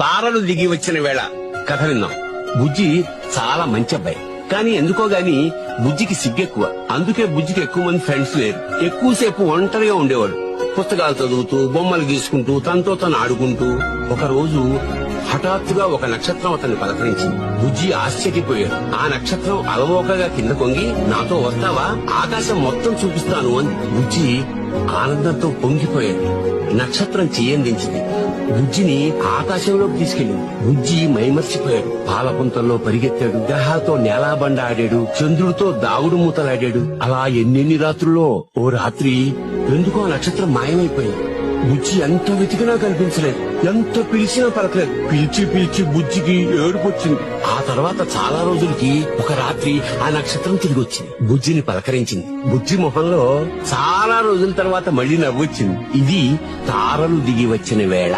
తారలు దిగి వచ్చిన వేళ కథ విన్నాం. బుజ్జి చాలా మంచి అబ్బాయి, కానీ ఎందుకో గాని బుజ్జికి సిగ్గెక్కువ. అందుకే బుజ్జికి ఎక్కువ మంది ఫ్రెండ్స్ లేరు. ఎక్కువసేపు ఒంటరిగా ఉండేవాడు. పుస్తకాలు చదువుతూ, బొమ్మలు గీసుకుంటూ, తనతో తను ఆడుకుంటూ. ఒక రోజు హఠాత్తుగా ఒక నక్షత్రం అతన్ని పలకరించింది. బుజ్జి ఆశ్చర్యపోయాడు. ఆ నక్షత్రం అలవోకగా కింద కొంగి, నాతో వస్తావా, ఆకాశం మొత్తం చూపిస్తాను అంది. బుజ్జి ఆనందంతో పొంగిపోయాడు. నక్షత్రం చెయ్యందించింది. బుజ్జిని ఆకాశంలోకి తీసుకెళ్ళింది. బుజ్జి మైమర్చిపోయాడు. పాలపుంతల్లో పరిగెత్తాడు. గ్రహాలతో నేలాబండ ఆడాడు. చంద్రుడితో దాగుడు మూతలాడాడు. అలా ఎన్నెన్ని రాత్రుల్లో ఓ రాత్రి ఎందుకో ఆ నక్షత్రం మాయమైపోయింది. బుజ్జి ఎంత వెతికినా కనిపించలేదు. ఎంత పిలిచినా పలకలేదు. పిలిచి పిలిచి బుజ్జికి ఏడుపొచ్చింది. ఆ తర్వాత చాలా రోజులకి ఒక రాత్రి ఆ నక్షత్రం తిరిగి వచ్చింది. బుజ్జిని పలకరించింది. బుజ్జి మొహంలో చాలా రోజుల తర్వాత మళ్లీ నవ్వొచ్చింది. ఇది తారలు దిగి వచ్చిన వేళ.